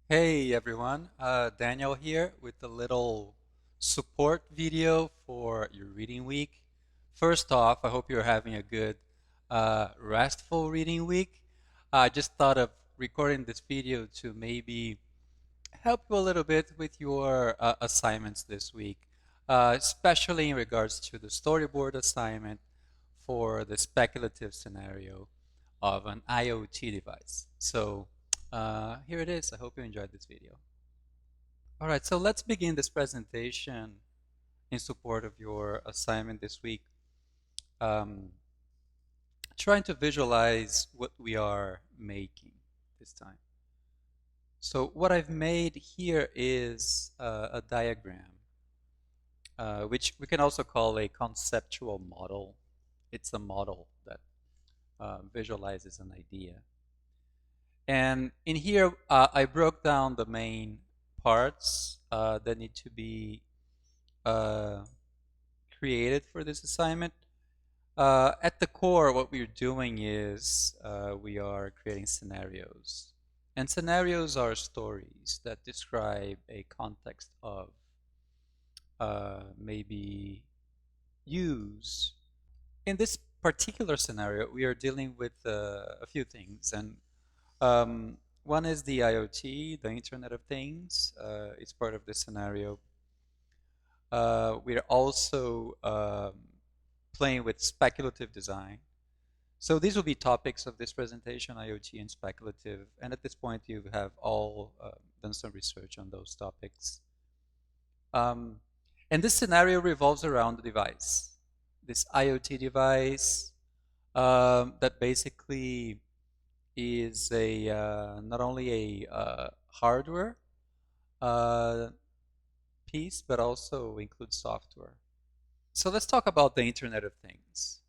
Hey everyone, Daniel here with a little support video for your reading week. First off, I hope you're having a good, restful reading week. I just thought of recording this video to maybe help you a little bit with your assignments this week, especially in regards to the storyboard assignment for the speculative scenario of an IoT device. So here it is. I hope you enjoyed this video. All right, so let's begin this presentation in support of your assignment this week. Um, Trying to visualize what we are making this time. So what I've made here is a diagram, which we can also call a conceptual model. It's a model that visualizes an idea. And in here, I broke down the main parts that need to be uh, created for this assignment. At the core, what we're doing is we are creating scenarios. And scenarios are stories that describe a context of maybe use. In this particular scenario, we are dealing with a few things. And one is the IoT, the Internet of Things. It's part of this scenario. We're also playing with speculative design. So these will be topics of this presentation, IoT and speculative. And at this point, you have all done some research on those topics. Um, and this scenario revolves around the device, this IoT device that basically is a not only a hardware uh, piece, but also includes software. So let's talk about the Internet of Things.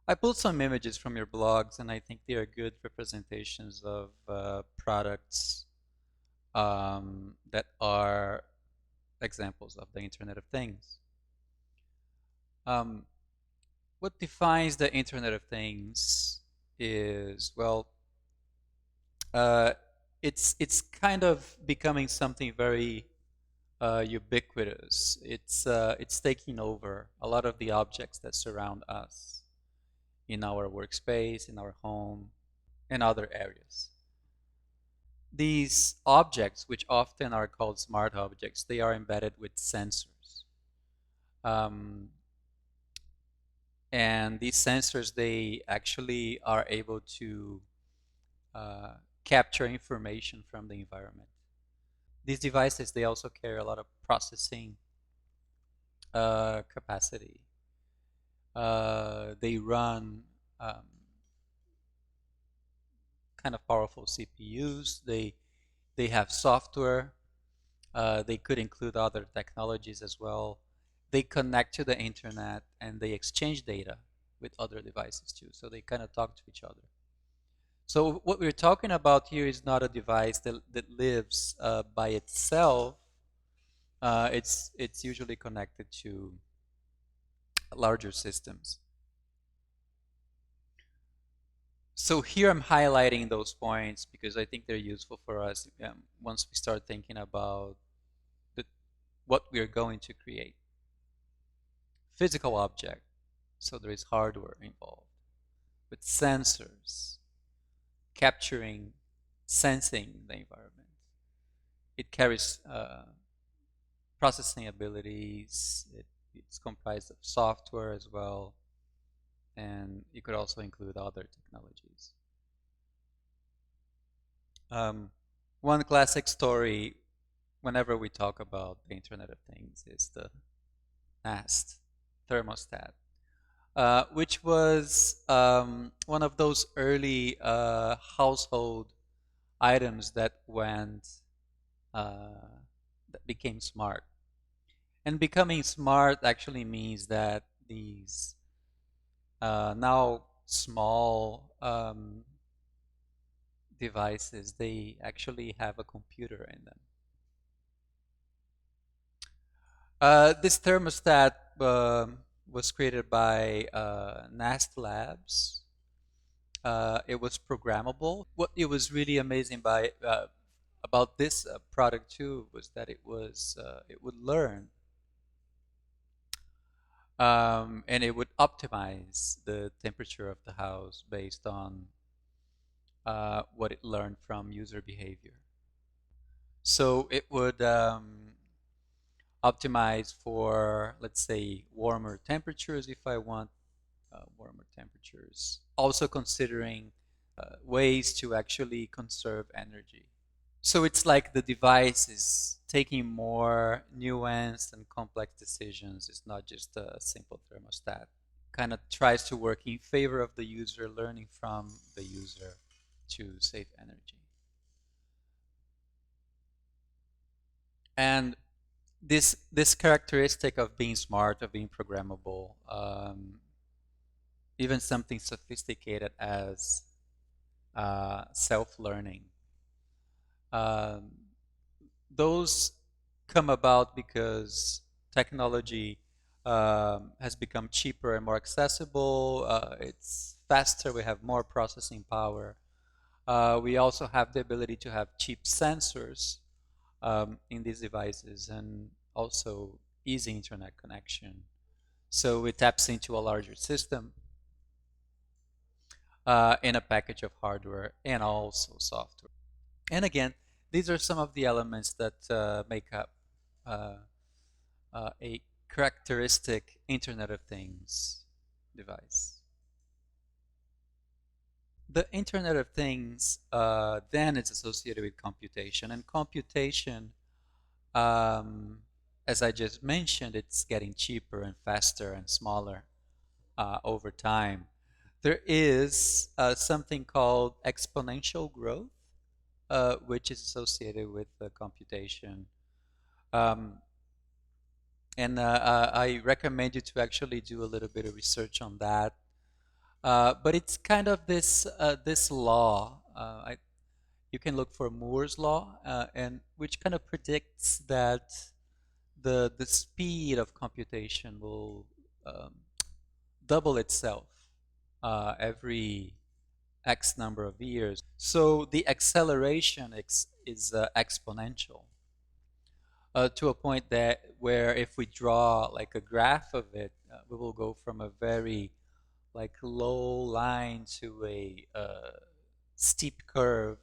I pulled some images from your blogs, and I think they are good representations of products that are examples of the Internet of Things. Um, what defines the Internet of Things is, well, uh, it's kind of becoming something very ubiquitous. It's taking over a lot of the objects that surround us in our workspace, in our home, and other areas. These objects, which often are called smart objects, they are embedded with sensors. Um, and these sensors, they actually are able to uh, capture information from the environment. These devices, they also carry a lot of processing capacity. They run kind of powerful CPUs. They have software. They could include other technologies as well. They connect to the internet and they exchange data with other devices too. So they kind of talk to each other. So what we're talking about here is not a device that lives by itself. It's usually connected to larger systems. So here I'm highlighting those points because I think they're useful for us once we start thinking about the, what we're going to create. Physical object, so there is hardware involved, with sensors, capturing, sensing the environment. It carries processing abilities. It's comprised of software as well, and you could also include other technologies. Um, One classic story whenever we talk about the Internet of Things is the Nest thermostat, which was one of those early household items that went that became smart. And becoming smart actually means that these now small devices, they actually have a computer in them. This thermostat was created by Nast Labs, It was programmable. What it was really amazing about this product too was that it would learn, and it would optimize the temperature of the house based on what it learned from user behavior. So it would optimize for, let's say, warmer temperatures if I want warmer temperatures. Also considering ways to actually conserve energy. So it's like the device is taking more nuanced and complex decisions. It's not just a simple thermostat. Kind of tries to work in favor of the user, learning from the user to save energy. And this characteristic of being smart, of being programmable, even something sophisticated as self-learning, um, those come about because technology has become cheaper and more accessible. It's faster. We have more processing power. We also have the ability to have cheap sensors in these devices and also easy internet connection. So it taps into a larger system in a package of hardware and also software. And again, these are some of the elements that make up uh, a characteristic Internet of Things device. The Internet of Things then is associated with computation, and computation, um, as I just mentioned, it's getting cheaper and faster and smaller over time. There is something called exponential growth, which is associated with computation. Um, and I recommend you to actually do a little bit of research on that. But it's kind of this law. You can look for Moore's law, and which kind of predicts that the speed of computation will um, double itself every X number of years. So the acceleration is exponential to a point that where if we draw like a graph of it, we will go from a very like low line to a steep curve,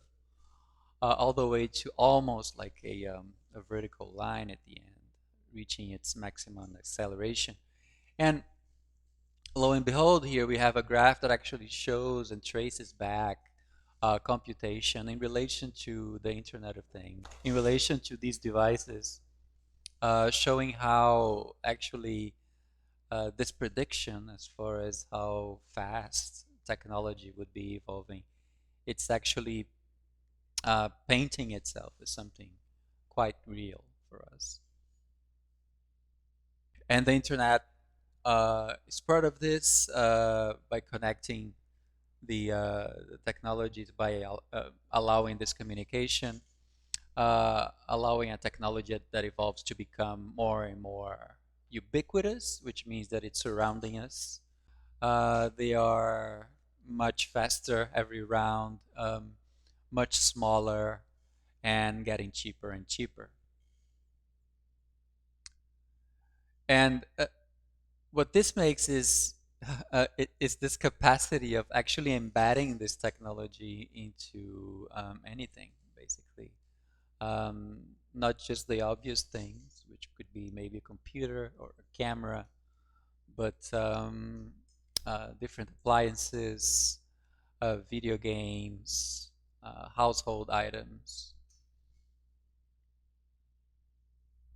all the way to almost like a vertical line at the end, reaching its maximum acceleration. And lo and behold, here we have a graph that actually shows and traces back computation in relation to the Internet of Things, in relation to these devices, showing how actually this prediction as far as how fast technology would be evolving, it's actually painting itself as something quite real for us. And the internet is part of this by connecting the technologies by allowing this communication, allowing a technology that evolves to become more and more ubiquitous, which means that it's surrounding us. They are much faster every round, much smaller, and getting cheaper and cheaper. And what this makes is is this capacity of actually embedding this technology into anything, basically. Not just the obvious things, which could be maybe a computer or a camera, but different appliances, video games, household items.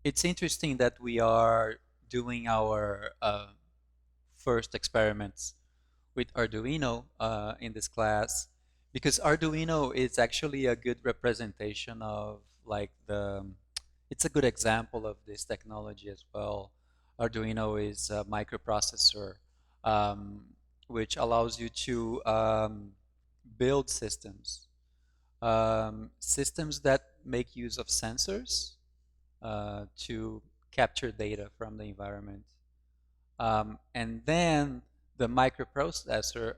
It's interesting that we are doing our first experiments with Arduino in this class, because Arduino is actually a good representation of like it's a good example of this technology as well. Arduino is a microprocessor um, which allows you to build systems that make use of sensors to capture data from the environment. And then the microprocessor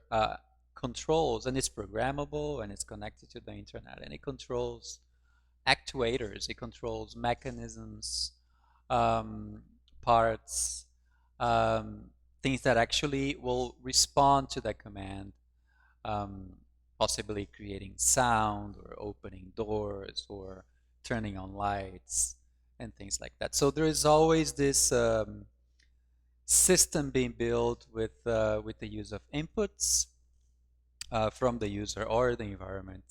controls, and it's programmable and it's connected to the internet, and it controls actuators, it controls mechanisms, um, parts, um, things that actually will respond to that command, um, possibly creating sound or opening doors or turning on lights and things like that. So there is always this system being built with the use of inputs from the user or the environment,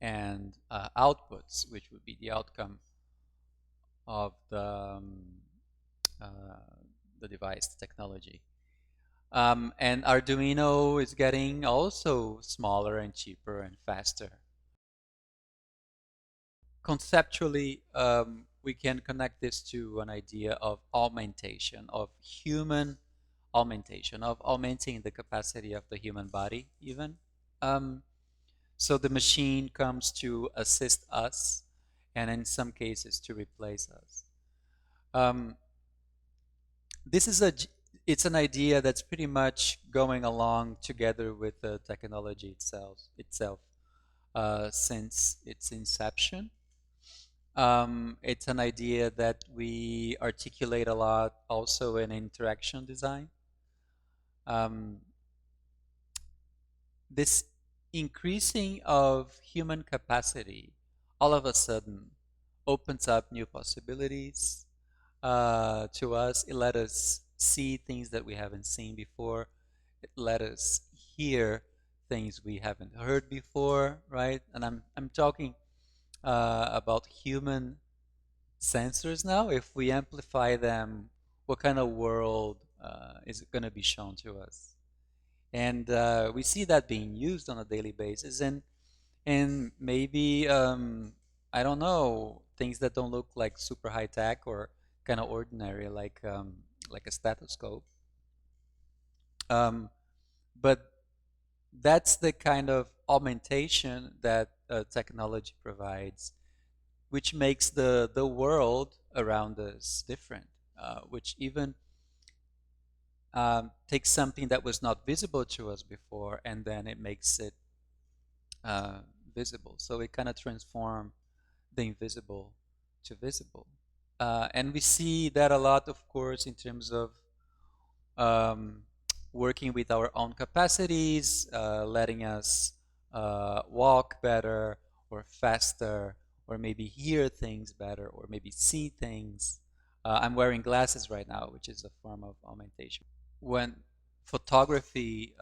and outputs, which would be the outcome of uh, the device, the technology. And Arduino is getting also smaller and cheaper and faster. Conceptually, we can connect this to an idea of augmentation, of human augmentation, of augmenting the capacity of the human body, even. Um, so the machine comes to assist us, and in some cases to replace us. Um, this is a it's an idea that's pretty much going along together with the technology itself since its inception. It's an idea that we articulate a lot also in interaction design. Um, this increasing of human capacity all of a sudden opens up new possibilities to us. It let us see things that we haven't seen before. It let us hear things we haven't heard before, right? And I'm talking about human sensors now. If we amplify them, what kind of world is it going to be shown to us? And we see that being used on a daily basis, and maybe I don't know, things that don't look like super high tech or kind of ordinary, like a stethoscope. Um, but that's the kind of augmentation that technology provides, which makes the world around us different, which even takes something that was not visible to us before, and then it makes it uh, visible. So it kind of transforms the invisible to visible. And we see that a lot, of course, in terms of um, working with our own capacities, letting us walk better or faster, or maybe hear things better, or maybe see things. I'm wearing glasses right now, which is a form of augmentation. When photography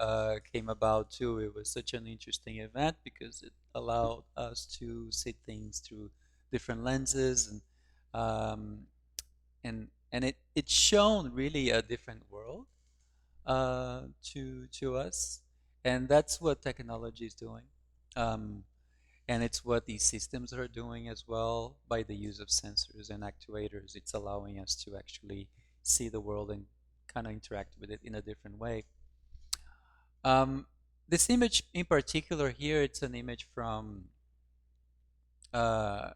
came about too, it was such an interesting event because it allowed us to see things through different lenses, um, and it shown really a different world to us, and that's what technology is doing, um, and it's what these systems are doing as well by the use of sensors and actuators. It's allowing us to actually see the world and kind of interact with it in a different way. Um, this image in particular here, it's an image from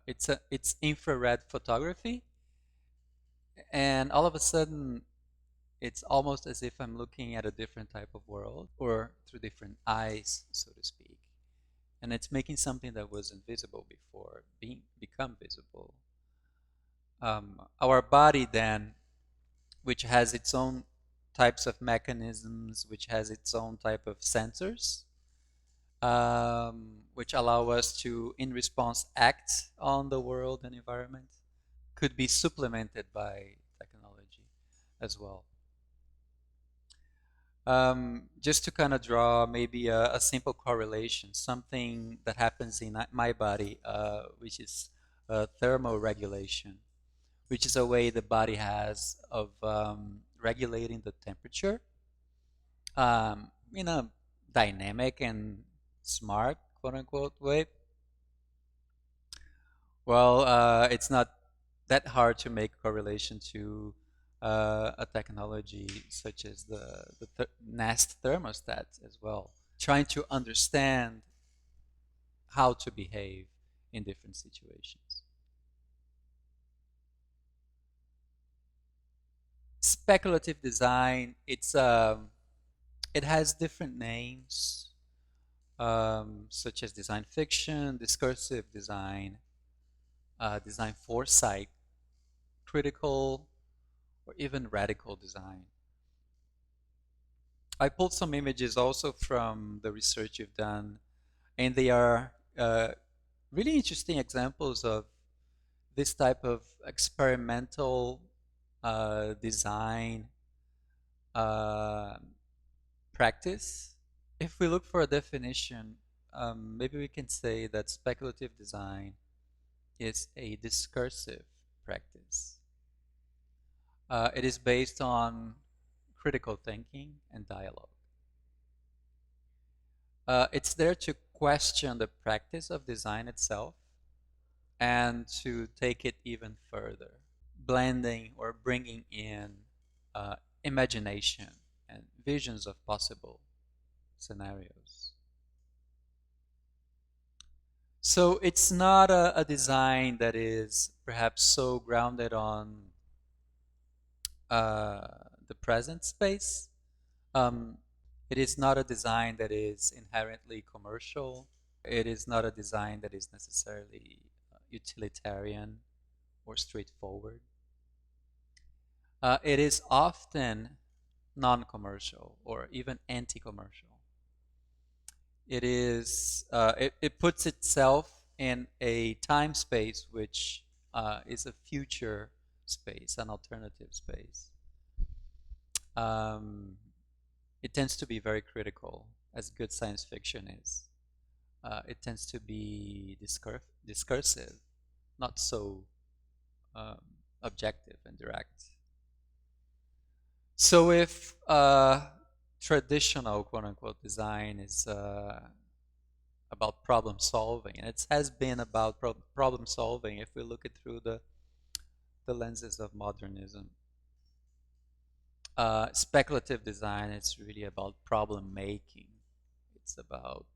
it's infrared photography, and all of a sudden it's almost as if I'm looking at a different type of world or through different eyes, so to speak. And it's making something that wasn't visible before become visible. Our body then, which has its own types of mechanisms, which has its own type of sensors, which allow us to, in response, act on the world and environment, could be supplemented by technology as well. Just to kind of draw maybe a simple correlation, something that happens in my body, which is thermoregulation, which is a way the body has of regulating the temperature in a dynamic and smart, quote unquote, way. Well, it's not that hard to make a correlation to a technology such as the Nest thermostat as well, trying to understand how to behave in different situations. Speculative design, it's It has different names, such as design fiction, discursive design, design foresight, critical, or even radical design. I pulled some images also from the research you've done, and they are really interesting examples of this type of experimental design uh, practice. If we look for a definition, maybe we can say that speculative design is a discursive practice. It is based on critical thinking and dialogue. It's there to question the practice of design itself and to take it even further, blending or bringing in uh, imagination and visions of possible scenarios. So it's not a design that is perhaps so grounded on uh, the present space. Um, it is not a design that is inherently commercial. It is not a design that is necessarily utilitarian or straightforward. It is often non-commercial or even anti-commercial. It puts itself in a time space which is a future space, an alternative space. Um, it tends to be very critical, as good science fiction is. It tends to be discursive, not so um, objective and direct. So if traditional quote unquote design is about problem solving, and it has been about problem solving if we look it through the lenses of modernism. Speculative design is really about problem making. It's about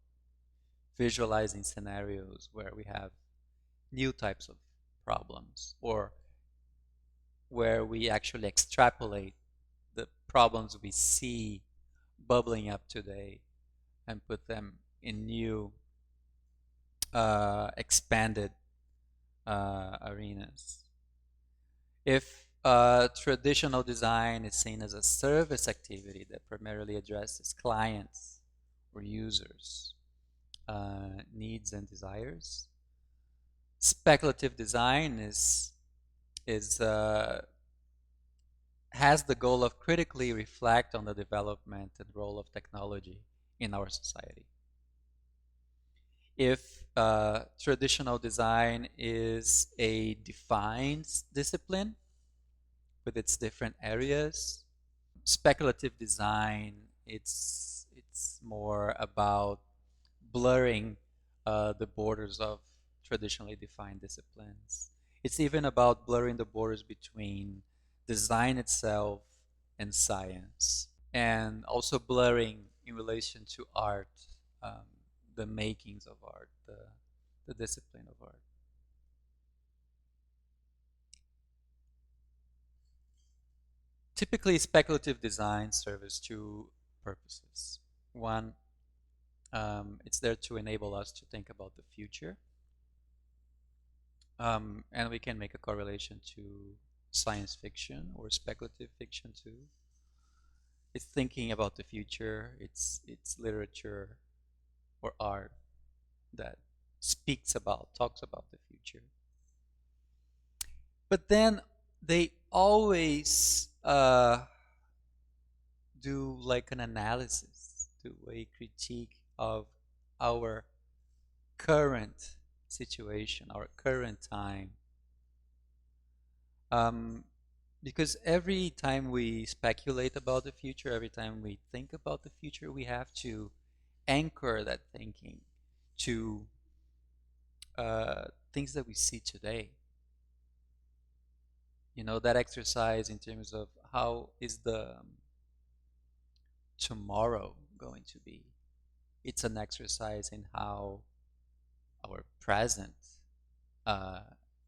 visualizing scenarios where we have new types of problems or where we actually extrapolate the problems we see bubbling up today and put them in new expanded arenas. If traditional design is seen as a service activity that primarily addresses clients or users' needs and desires, speculative design is has the goal of critically reflect on the development and role of technology in our society. If traditional design is a defined discipline with its different areas, speculative design it's more about blurring the borders of traditionally defined disciplines. It's even about blurring the borders between design itself and science, and also blurring in relation to art, um, the makings of art, the discipline of art. Typically, speculative design serves two purposes. One, it's there to enable us to think about the future, and we can make a correlation to science fiction or speculative fiction too. It's thinking about the future. It's literature or art that talks about the future. But then they always do like an analysis, do a critique of our current situation, our current time. Um, because every time we speculate about the future, every time we think about the future, we have to anchor that thinking to things that we see today. You know, that exercise in terms of how is the tomorrow going to be. It's an exercise in how our present uh,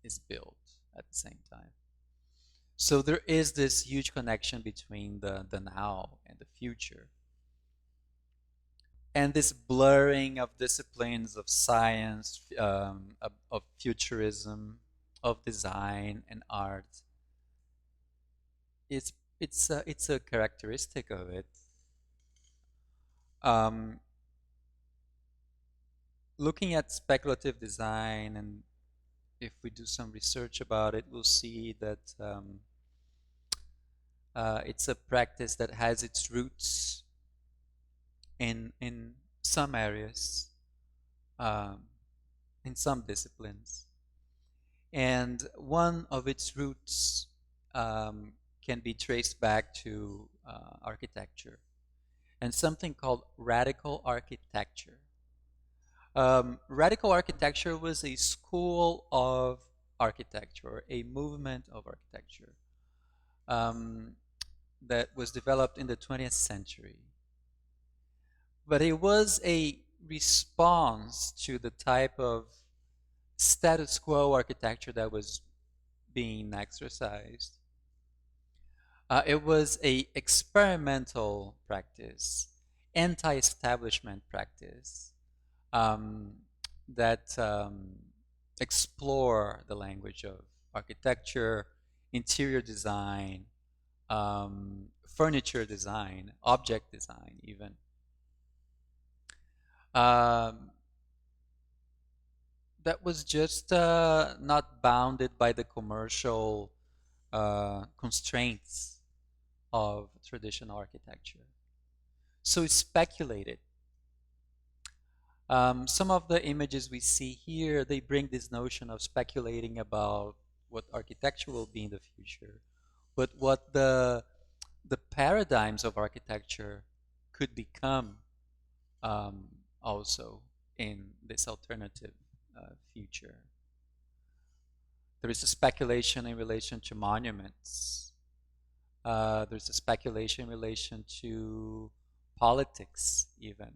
is built at the same time. So there is this huge connection between the now and the future. and this blurring of disciplines of science, of futurism, of design and art, it's it's a characteristic of it. Um, Looking at speculative design, and if we do some research about it, we'll see that it's a practice that has its roots in some areas, um, in some disciplines, and one of its roots um, can be traced back to architecture and something called radical architecture. Radical architecture was a school of architecture, a movement of architecture um, that was developed in the 20th century. But it was a response to the type of status quo architecture that was being exercised. It was a experimental practice, anti-establishment practice um, that explore the language of architecture, interior design, furniture design, object design, even. Um, that was just not bounded by the commercial constraints of traditional architecture. So it's speculated. Some of the images we see here, they bring this notion of speculating about what architecture will be in the future, but what the paradigms of architecture could become um, also in this alternative future. There is a speculation in relation to monuments. There's a speculation in relation to politics, even.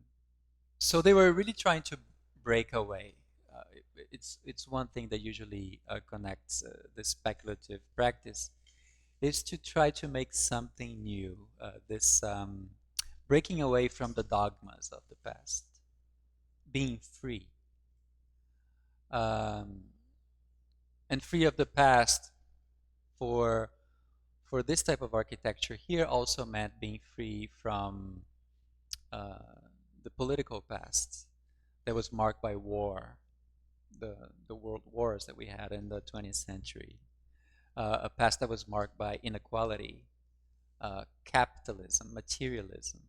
So they were really trying to break away. It's one thing that usually connects the speculative practice is to try to make something new. This breaking away from the dogmas of the past, being free, um, and free of the past for this type of architecture here also meant being free from uh, the political past that was marked by war, the world wars that we had in the 20th century, a past that was marked by inequality, capitalism, materialism.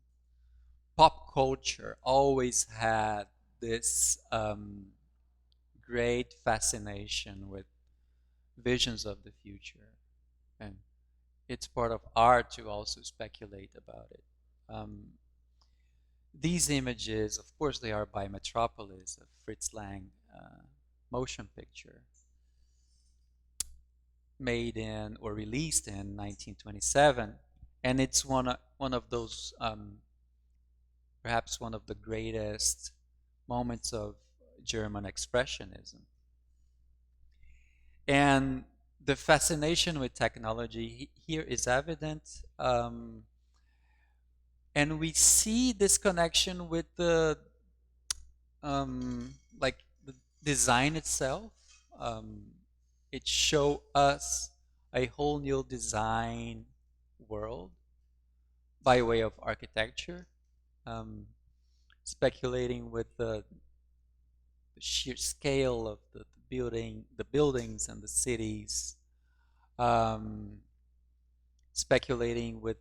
Pop culture always had this great fascination with visions of the future, and it's part of art to also speculate about it. Um, these images, of course, they are by Metropolis, a Fritz Lang motion picture made in or released in 1927, and it's one of those perhaps one of the greatest moments of German expressionism. And the fascination with technology here is evident, and we see this connection with the like the design itself. Um, it show us a whole new design world by way of architecture, um, speculating with the sheer scale of the the buildings and the cities, um, speculating with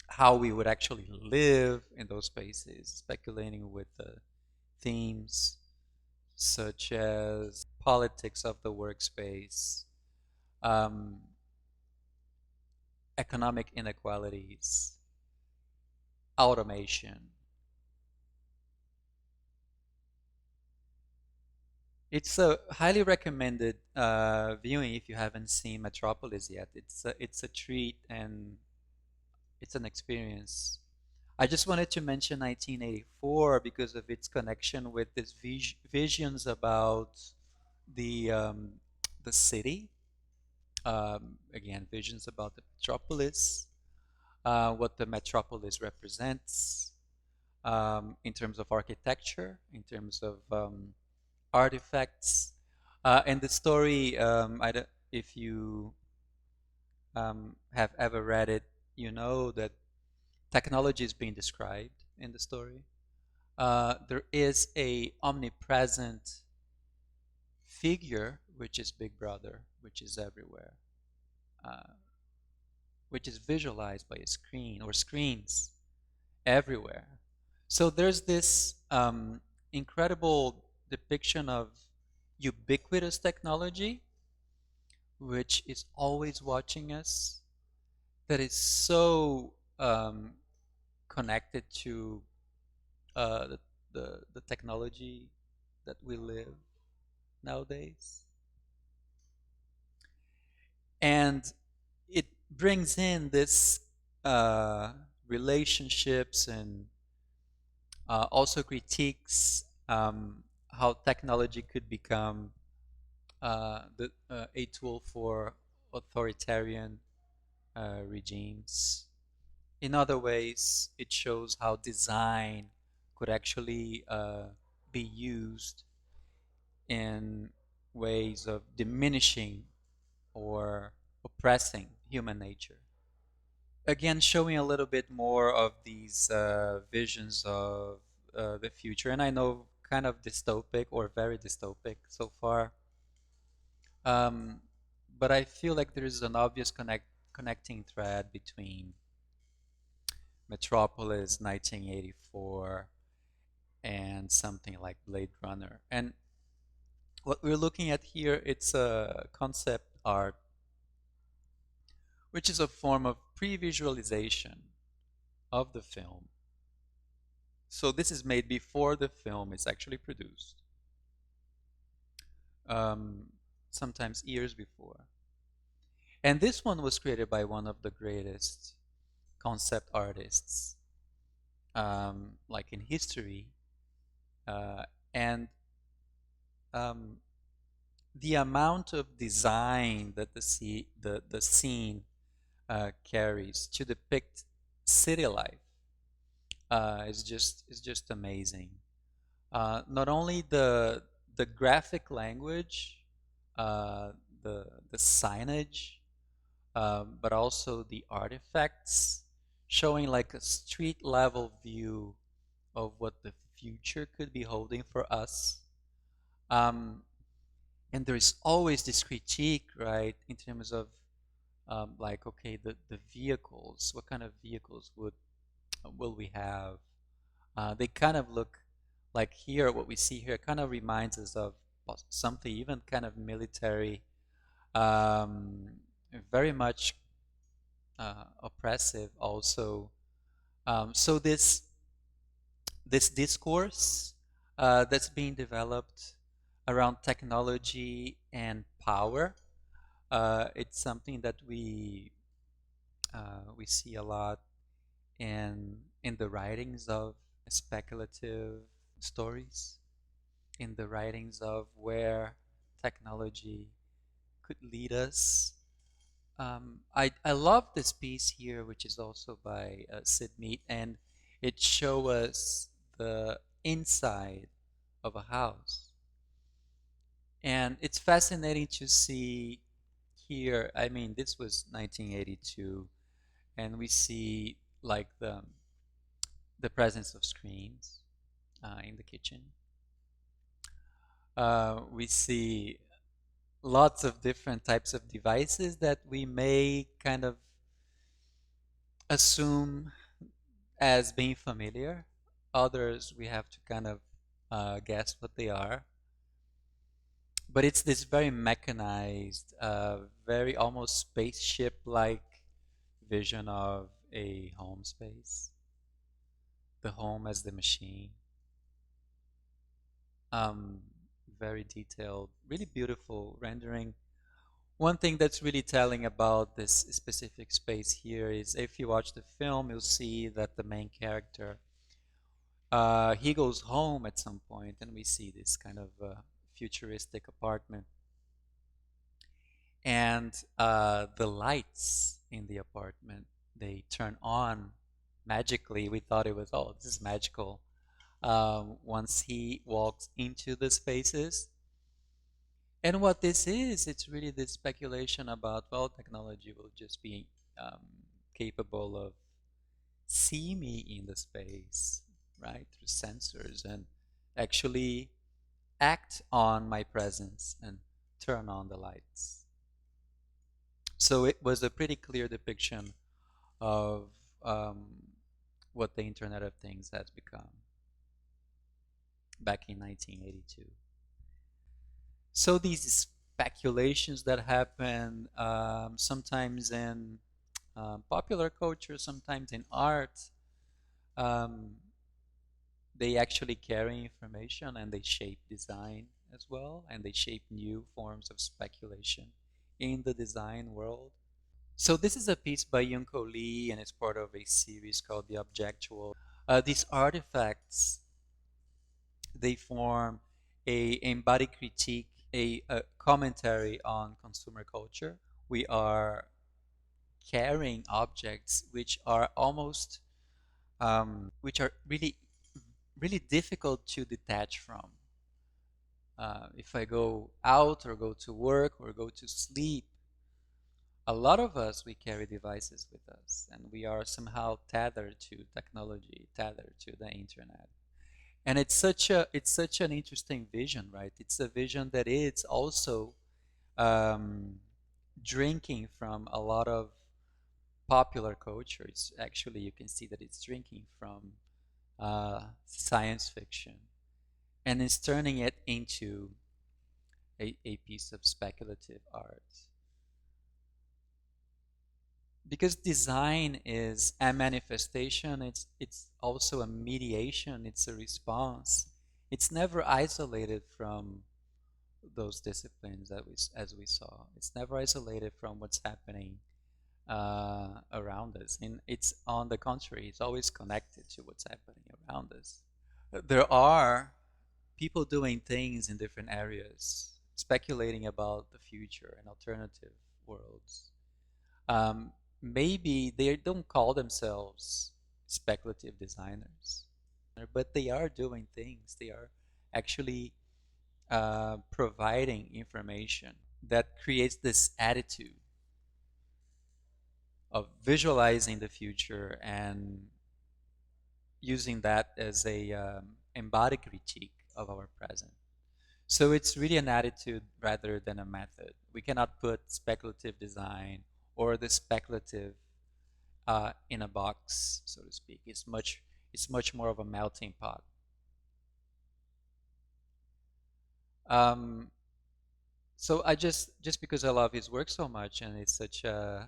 how we would actually live in those spaces, speculating with themes such as politics of the workspace, um, economic inequalities, automation. It's a highly recommended viewing if you haven't seen Metropolis yet. It's a treat and it's an experience. I just wanted to mention 1984 because of its connection with these visions about the um, the city. Again, visions about the metropolis, what the metropolis represents, in terms of architecture, in terms of artifacts. And the story, I don't, if you have ever read it, you know that technology is being described in the story. There is a omnipresent figure, which is Big Brother, which is everywhere, uh, which is visualized by a screen or screens everywhere. So there's this incredible depiction of ubiquitous technology, which is always watching us, that is so connected to the, the technology that we live nowadays. And it brings in this uh, relationships and also critiques how technology could become a tool for authoritarian regimes. In other ways, it shows how design could actually be used in ways of diminishing or oppressing human nature. Again, showing a little bit more of these visions of the future, and I know kind of dystopic or very dystopic so far, um, but I feel like there is an obvious connecting thread between Metropolis 1984 and something like Blade Runner. And what we're looking at here, it's a concept art, which is a form of pre-visualization of the film. So this is made before the film is actually produced, um, sometimes years before. And this one was created by one of the greatest concept artists, like in history, uh, and um, the amount of design that the scene carries to depict city life is just amazing. Not only the graphic language, uh, the signage, but also the artifacts, showing like a street level view of what the future could be holding for us. Um, and there is always this critique, right, in terms of like, okay, the vehicles, what kind of vehicles will we have? They kind of look like here, what we see here kind of reminds us of something even kind of military, um, very much oppressive also. So this discourse that's being developed around technology and power, it's something that we see a lot in the writings of speculative stories, in the writings of where technology could lead us. I love this piece here, which is also by Sid Mead, and it shows us the inside of a house. And it's fascinating to see here. I mean, this was 1982, and we see like the presence of screens in the kitchen. We see lots of different types of devices that we may kind of assume as being familiar. Others we have to kind of guess what they are. But it's this very mechanized, very almost spaceship-like vision of a home space, the home as the machine. Um, Very detailed, really beautiful rendering. One thing that's really telling about this specific space here is if you watch the film, you'll see that the main character, he goes home at some point, and we see this kind of futuristic apartment. And the lights in the apartment, they turn on magically we thought it was, oh, this is magical. Once he walks into the spaces. And what this is, it's really this speculation about, well, technology will just be um, capable of see me in the space, right, through sensors and actually act on my presence and turn on the lights. So it was a pretty clear depiction of um, what the Internet of Things has become back in 1982. So these speculations that happen sometimes in popular culture, sometimes in art, um, they actually carry information and they shape design as well, and they shape new forms of speculation in the design world. So this is a piece by Yunko Lee, and it's part of a series called The Objectual. These artifacts, they form a embodied critique, a commentary on consumer culture. We are carrying objects which are almost, which are really, really difficult to detach from. If I go out or go to work or go to sleep, a lot of us, we carry devices with us and we are somehow tethered to technology, tethered to the internet. And it's such an interesting vision, right? It's a vision that is also um, drinking from a lot of popular culture. It's actually, you can see that it's drinking from science fiction, and it's turning it into a piece of speculative art. Because design is a manifestation, it's also a mediation, it's a response. It's never isolated from those disciplines that as we saw. It's never isolated from what's happening around us. And it's on the contrary, it's always connected to what's happening around us. There are people doing things in different areas, speculating about the future and alternative worlds. Um, Maybe they don't call themselves speculative designers, but they are doing things. They are actually providing information that creates this attitude of visualizing the future and using that as a embodied critique of our present. So it's really an attitude rather than a method. We cannot put speculative design or the speculative in a box, so to speak. It's much more of a melting pot. Um, so just because I love his work so much and he's such an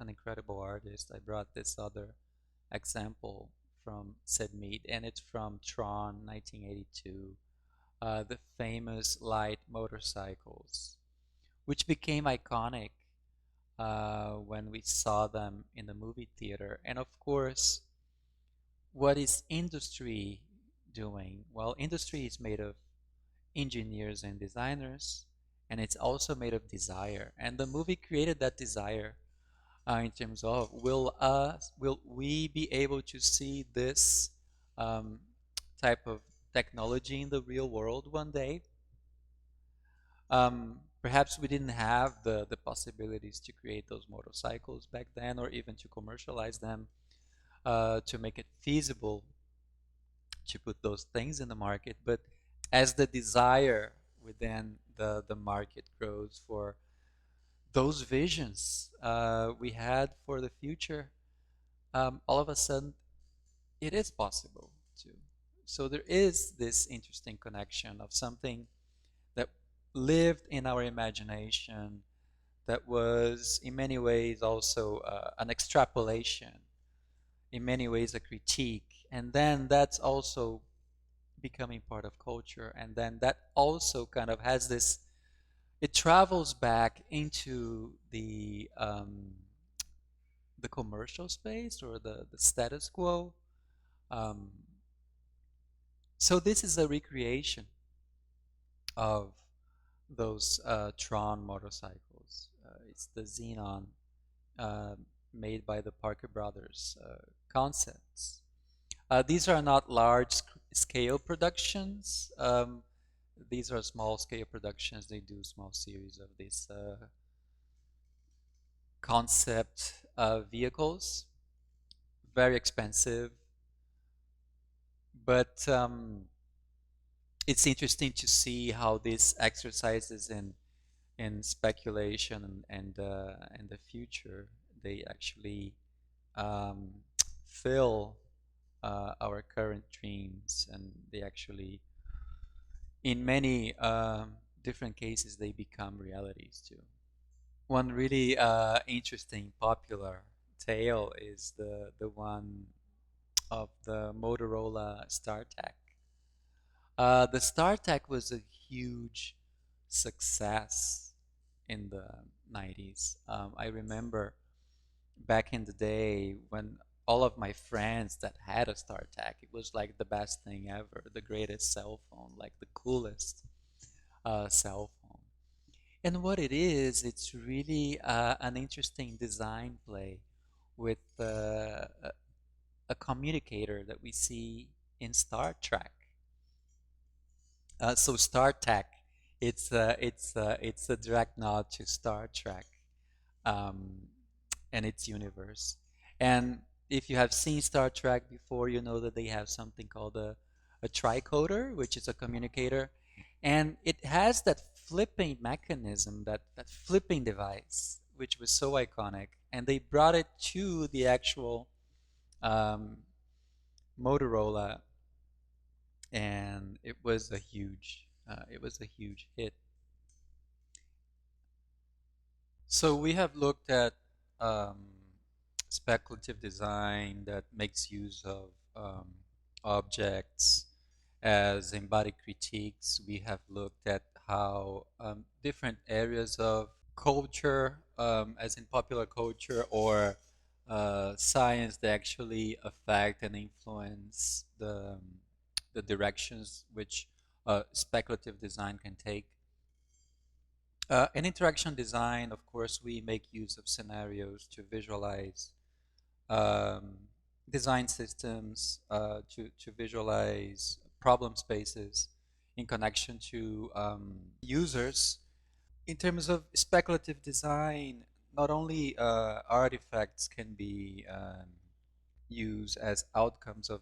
incredible artist, I brought this other example from Sid Mead, and it's from Tron 1982, the famous light motorcycles, which became iconic when we saw them in the movie theater. And of course, what is industry doing? Well, industry is made of engineers and designers, and it's also made of desire. And the movie created that desire in terms of will we be able to see this um, type of technology in the real world one day? Perhaps we didn't have the possibilities to create those motorcycles back then, or even to commercialize them, to make it feasible to put those things in the market. But as the desire within the market grows for those visions we had for the future, all of a sudden it is possible to. So there is this interesting connection of something that lived in our imagination that was in many ways also an extrapolation, in many ways a critique, and then that's also becoming part of culture, and then that also kind of has this, it travels back into the commercial space or the status quo. um, so this is a recreation of those Tron motorcycles. It's the Xenon uh, made by the Parker brothers. concepts. These are not large scale productions. These are small scale productions. They do small series of these concept vehicles, very expensive, but it's interesting to see how these exercises in speculation and the future they actually um, fill our current dreams, and they actually, in many different cases, they become realities too. One really interesting, popular tale is the one of the Motorola StarTAC. The StarTAC was a huge success in the 90s. I remember back in the day when all of my friends that had a StarTAC, it was like the best thing ever, the greatest cell phone, like the coolest cell phone. And what it is, it's really an interesting design play with a communicator that we see in Star Trek. So Star Trek, it's a direct nod to Star Trek um, and its universe. And if you have seen Star Trek before, you know that they have something called a tricoder, which is a communicator, and it has that flipping mechanism, that flipping device, which was so iconic. And they brought it to the actual um, Motorola, and it was a huge hit. So we have looked at um, speculative design that makes use of objects as embodied critiques. We have looked at how different areas of culture, as in popular culture or science, they actually affect and influence the directions which speculative design can take. In interaction design, of course, we make use of scenarios to visualize um, design systems, to visualize problem spaces in connection to users. In terms of speculative design, not only artifacts can be used as outcomes of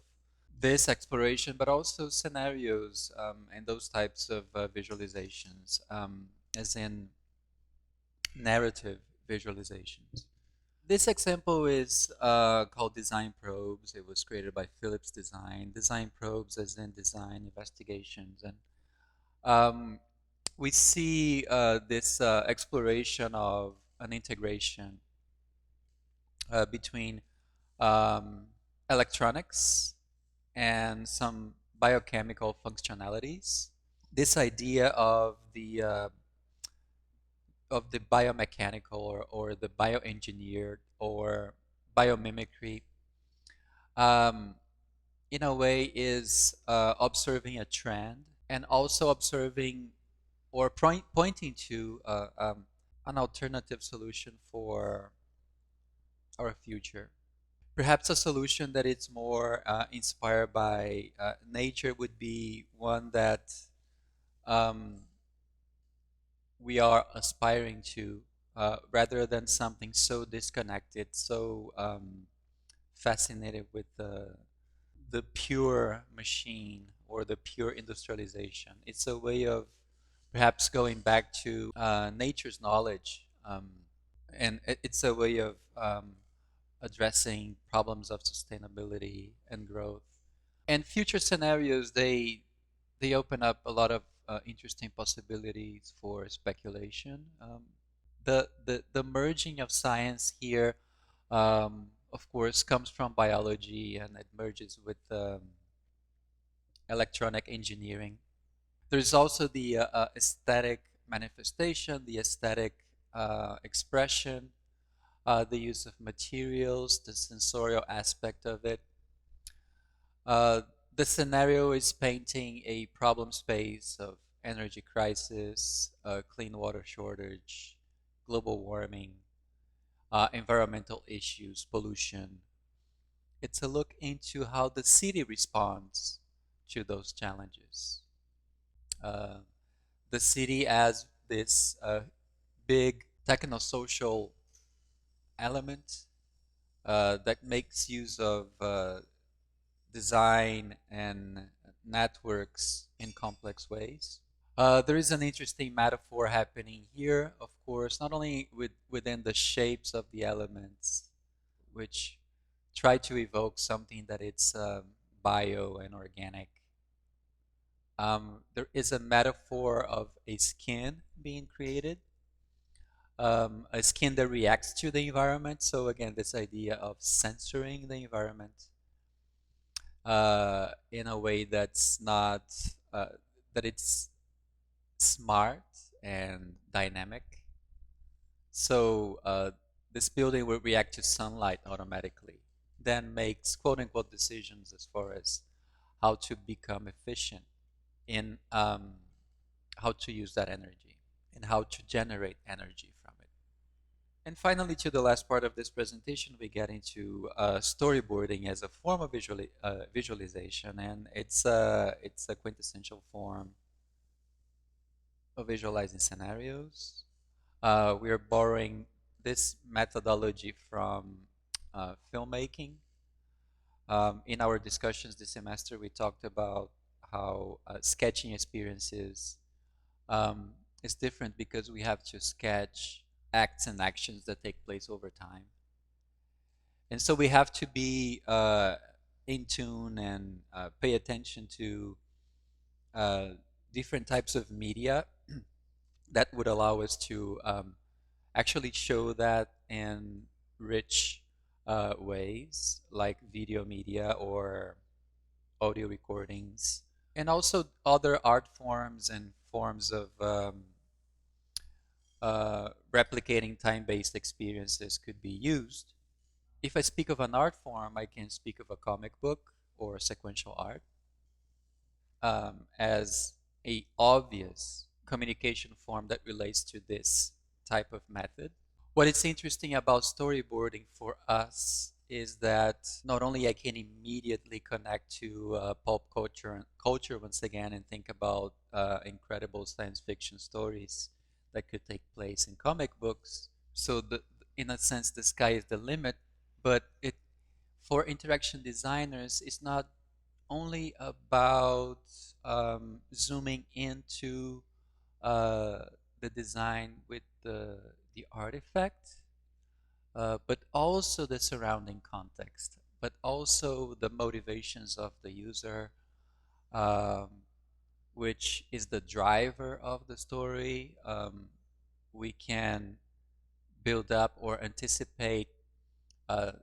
this exploration, but also scenarios and those types of visualizations, as in narrative visualizations. This example is called Design Probes. It was created by Philips Design. Design Probes as in design investigations. And um, we see this exploration of an integration between um, electronics and some biochemical functionalities. This idea of the biomechanical or the bioengineered or biomimicry, um, in a way, is observing a trend and also observing or pointing to an alternative solution for our future. Perhaps a solution that is more inspired by nature would be one that um, we are aspiring to, rather than something so disconnected, so fascinated with the pure machine or the pure industrialization. It's a way of perhaps going back to nature's knowledge, and it's a way of addressing problems of sustainability and growth. And future scenarios, they open up a lot of interesting possibilities for speculation. The merging of science here, of course, comes from biology and it merges with electronic engineering. There's also the aesthetic manifestation, the aesthetic expression, the use of materials, the sensorial aspect of it. Uh, the scenario is painting a problem space of energy crisis, clean water shortage, global warming, environmental issues, pollution, It's a look into how the city responds to those challenges. Uh, the city as this big techno-social element that makes use of design and networks in complex ways. There is an interesting metaphor happening here, of course, not only within the shapes of the elements, which try to evoke something that it's bio and organic. There is a metaphor of a skin being created, a skin that reacts to the environment. So again, this idea of censoring the environment in a way that's not that it's smart and dynamic. So this building will react to sunlight automatically, then makes quote unquote decisions as far as how to become efficient in how to use that energy and how to generate energy from it. And finally, to the last part of this presentation, we get into storyboarding as a form of visualization, and it's a quintessential form of visualizing scenarios. We are borrowing this methodology from filmmaking. In our discussions this semester, we talked about how sketching experiences is different because we have to sketch acts and actions that take place over time. And so we have to be in tune and pay attention to uh, different types of media that would allow us to actually show that in rich ways, like video media or audio recordings, and also other art forms and forms of replicating time-based experiences could be used. If I speak of an art form, I can speak of a comic book or sequential art as a obvious communication form that relates to this type of method. What is interesting about storyboarding for us is that not only I can immediately connect to pulp culture once again and think about incredible science fiction stories that could take place in comic books. So in a sense, the sky is the limit, but it for interaction designers, it's not only about zooming into uh, the design with the artifact, but also the surrounding context, but also the motivations of the user, um, which is the driver of the story. We can build up or anticipate uh,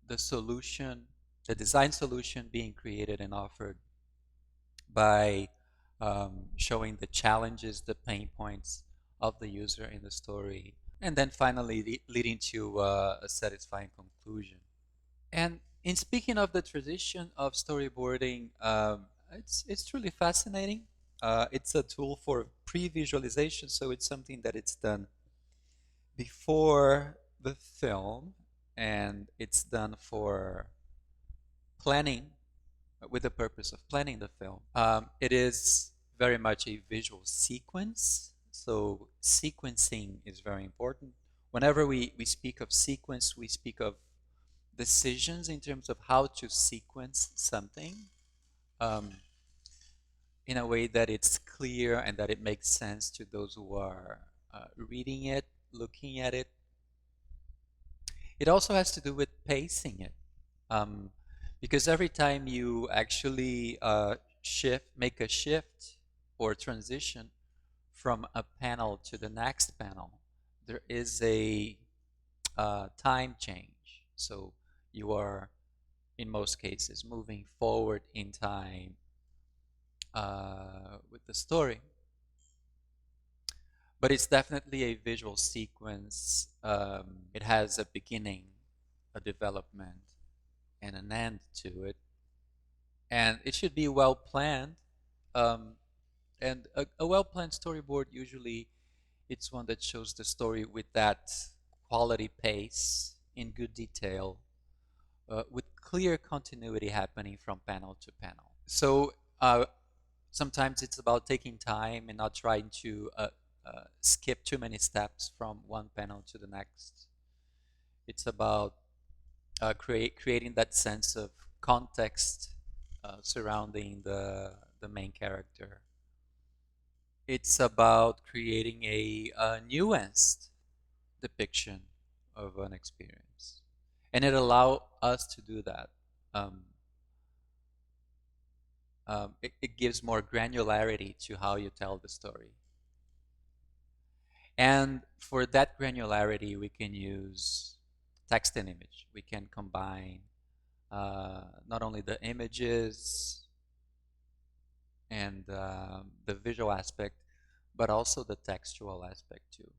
the solution, the design solution being created and offered by showing the challenges, the pain points of the user in the story, and then finally leading to a satisfying conclusion. And in speaking of the tradition of storyboarding, it's truly fascinating. It's a tool for pre-visualization, so it's something that it's done before the film, and it's done for planning with the purpose of planning the film. It is very much a visual sequence, so sequencing is very important. Whenever we speak of sequence, we speak of decisions in terms of how to sequence something um, in a way that it's clear and that it makes sense to those who are reading it, looking at it. It also has to do with pacing it. Um, because every time you actually make a shift or transition from a panel to the next panel, there is a time change. So you are, in most cases, moving forward in time with the story. But it's definitely a visual sequence. It has a beginning, a development, and an end to it. And it should be well planned. Um, and a well planned storyboard usually it's one that shows the story with that quality pace in good detail, with clear continuity happening from panel to panel. So sometimes it's about taking time and not trying to skip too many steps from one panel to the next. It's about creating that sense of context surrounding the main character. It's about creating a nuanced depiction of an experience, and it allows us to do that. Um, it gives more granularity to how you tell the story, and for that granularity, we can use text and image. We can combine not only the images and the visual aspect, but also the textual aspect too,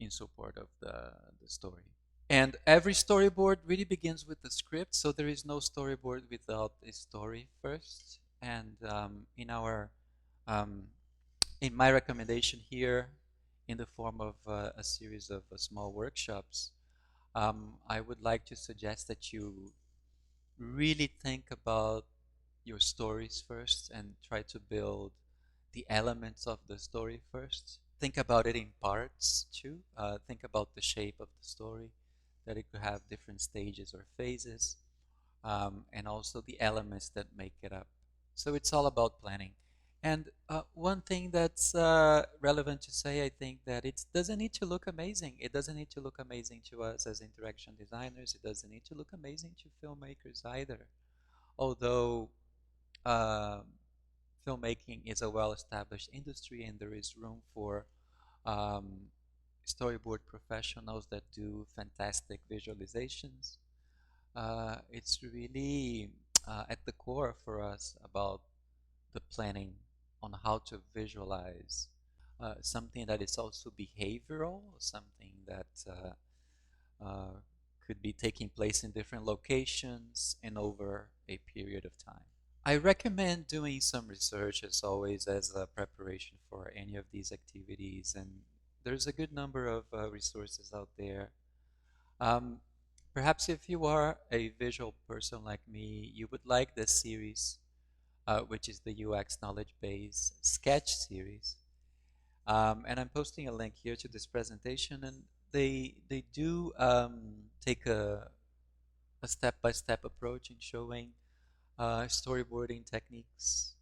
in support of the story. And every storyboard really begins with the script, so there is no storyboard without a story first. And um, in my recommendation here, in the form of a series of small workshops, I would like to suggest that you really think about your stories first and try to build the elements of the story first. Think about it in parts too. Think about the shape of the story, that it could have different stages or phases, and also the elements that make it up. So it's all about planning. And one thing that's relevant to say, I think, that it doesn't need to look amazing. It doesn't need to look amazing to us as interaction designers. It doesn't need to look amazing to filmmakers either. Although um filmmaking is a well-established industry and there is room for um, storyboard professionals that do fantastic visualizations. It's really at the core for us about the planning on how to visualize something that is also behavioral, something that could be taking place in different locations and over a period of time. I recommend doing some research as always as a preparation for any of these activities, and there's a good number of resources out there. Um, Perhaps if you are a visual person like me, you would like this series, which is the UX Knowledge Base Sketch series. And I'm posting a link here to this presentation, and they do take a step-by-step approach in showing storyboarding techniques.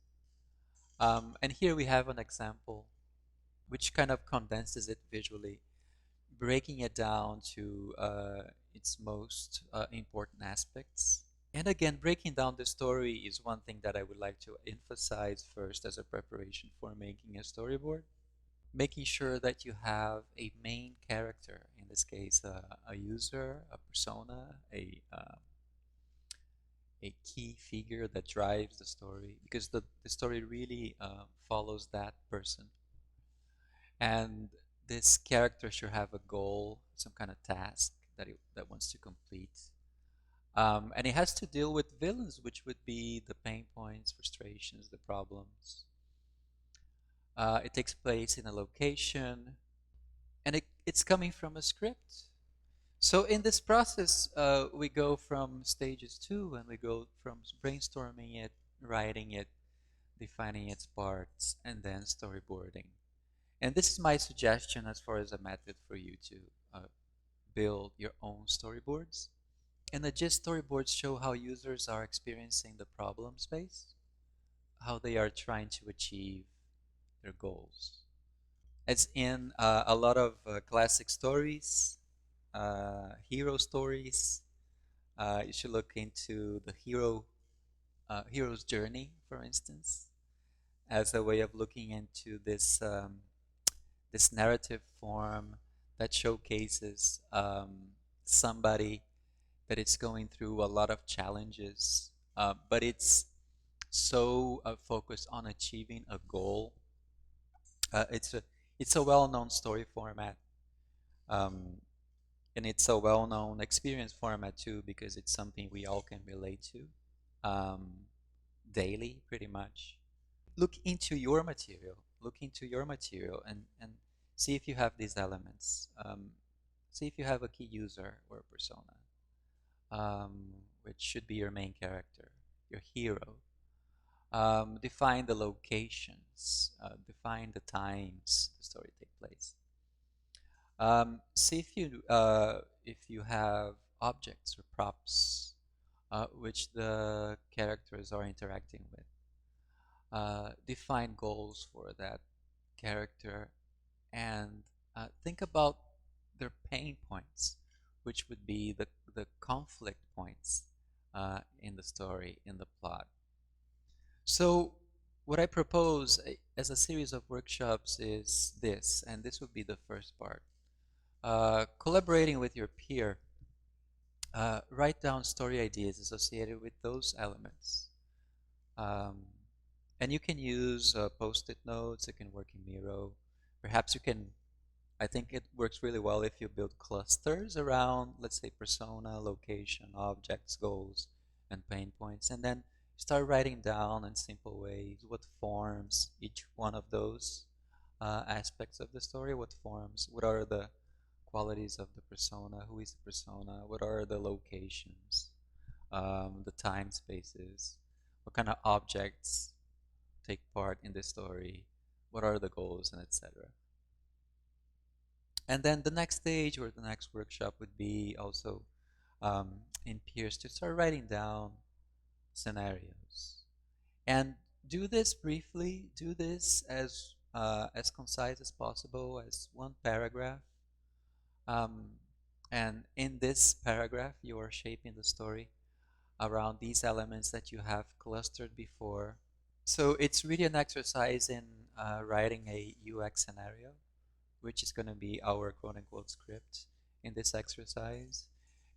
And here we have an example which kind of condenses it visually, breaking it down to its most important aspects. And again, breaking down the story is one thing that I would like to emphasize first as a preparation for making a storyboard. Making sure that you have a main character, in this case, a user, a persona, a key figure that drives the story, because the story really follows that person. And this character should have a goal, some kind of task that wants to complete. And it has to deal with villains, which would be the pain points, frustrations, the problems. It takes place in a location, and it's coming from a script. So in this process, we go from stages two, and we go from brainstorming it, writing it, defining its parts, and then storyboarding. And this is my suggestion as far as a method for you to build your own storyboards. And the GIST storyboards show how users are experiencing the problem space, how they are trying to achieve their goals. As in a lot of classic stories, hero stories, you should look into the hero's journey, for instance, as a way of looking into this narrative form that showcases somebody that is going through a lot of challenges, but it's so focused on achieving a goal. It's a well-known story format, um, and it's a well-known experience format too, because it's something we all can relate to um, daily, pretty much. Look into your material. Look into your material and see if you have these elements. See if you have a key user or a persona, um, which should be your main character, your hero. Define the locations, define the times the story take place. See if you have objects or props which the characters are interacting with. Define goals for that character and think about their pain points, which would be the conflict points in the story, in the plot. So, what I propose as a series of workshops is this, and this would be the first part. Collaborating with your peer, write down story ideas associated with those elements. Um, and you can use post-it notes, it can work in Miro. Perhaps you can, I think it works really well if you build clusters around, let's say, persona, location, objects, goals, and pain points, and then start writing down in simple ways what forms each one of those aspects of the story, what are the qualities of the persona, who is the persona, what are the locations, the time spaces, what kind of objects take part in the story, what are the goals, and etc. And then the next stage or the next workshop would be also in peers to start writing down scenarios and do this briefly. Do this as concise as possible, as one paragraph. Um, and in this paragraph, you are shaping the story around these elements that you have clustered before. So it's really an exercise in writing a UX scenario, which is going to be our quote unquote script in this exercise.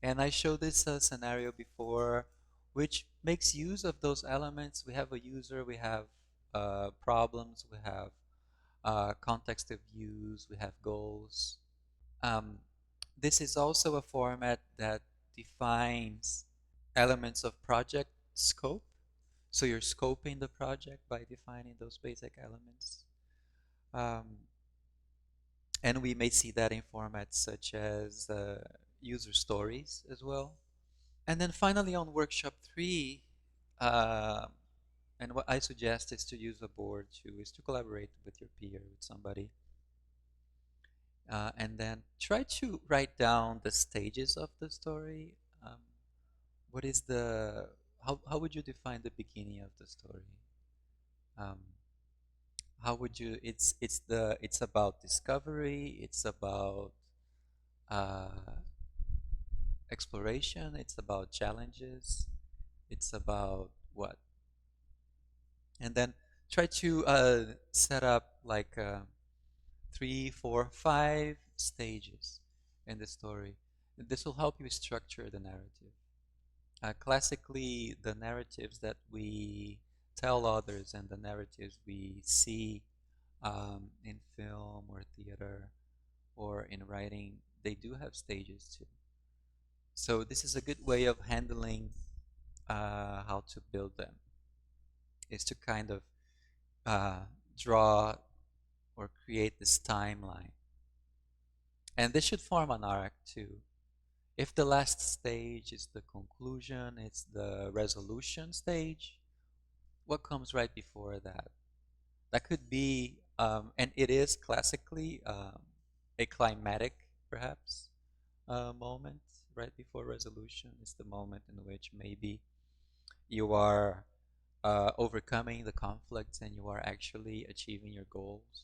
And I showed this scenario before, which makes use of those elements. We have a user, we have problems, we have context of use, we have goals. Um, this is also a format that defines elements of project scope. So you're scoping the project by defining those basic elements. Um, and we may see that in formats such as user stories as well. And then finally on workshop 3, uh, and what I suggest is to use a board too, is to collaborate with your peer, with somebody. And then try to write down the stages of the story. Um, what is how would you define the beginning of the story? Um, how would you, it's about discovery, it's about uh, exploration, it's about challenges, it's about what? And then try to set up like 3, 4, 5 stages in the story. This will help you structure the narrative. Classically, the narratives that we tell others and the narratives we see in film or theater or in writing, they do have stages too. So this is a good way of handling how to build them, is to kind of uh, draw or create this timeline. And this should form an arc too. If the last stage is the conclusion, it's the resolution stage, what comes right before that? That could be, and it is classically a climatic, perhaps, moment right before resolution. Is the moment in which maybe you are overcoming the conflicts and you are actually achieving your goals.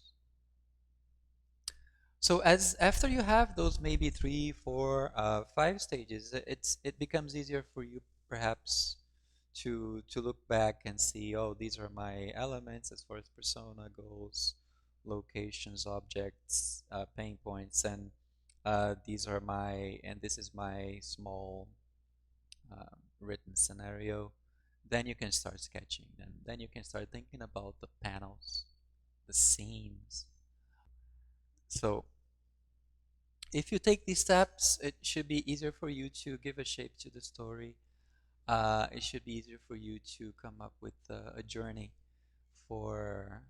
So as after you have those maybe 3, 4, 5 stages, it becomes easier for you perhaps to look back and see, oh, these are my elements as far as persona goes, locations, objects, pain points, and this is my small written scenario. Then you can start sketching, and then you can start thinking about the panels, the scenes. So if you take these steps, it should be easier for you to give a shape to the story. It should be easier for you to come up with a journey for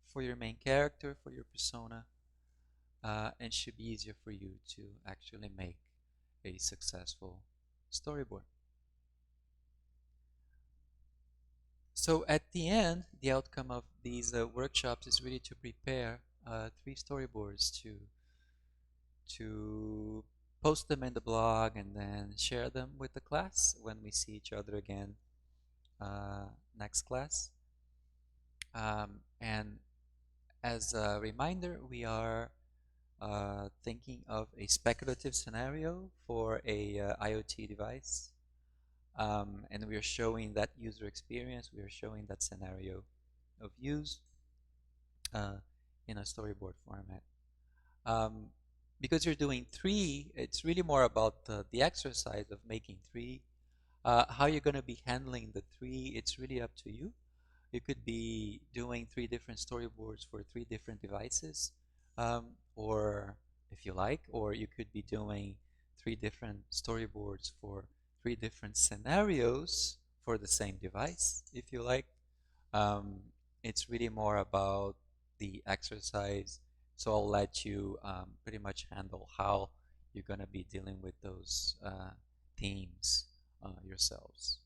for your main character, for your persona, and should be easier for you to actually make a successful storyboard. So at the end, the outcome of these workshops is really to prepare 3 storyboards to post them in the blog and then share them with the class when we see each other again next class. And as a reminder, we are thinking of a speculative scenario for a IoT device. And we are showing that user experience, we are showing that scenario of use uh, in a storyboard format. Um, because you're doing 3, it's really more about the exercise of making 3. How you're going to be handling the 3, it's really up to you. You could be doing 3 different storyboards for 3 different devices, or if you like, or you could be doing 3 different storyboards for 3 different scenarios for the same device, if you like. Um, it's really more about the exercise, so I'll let you pretty much handle how you're going to be dealing with those themes yourselves.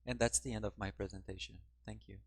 And that's the end of my presentation. Thank you.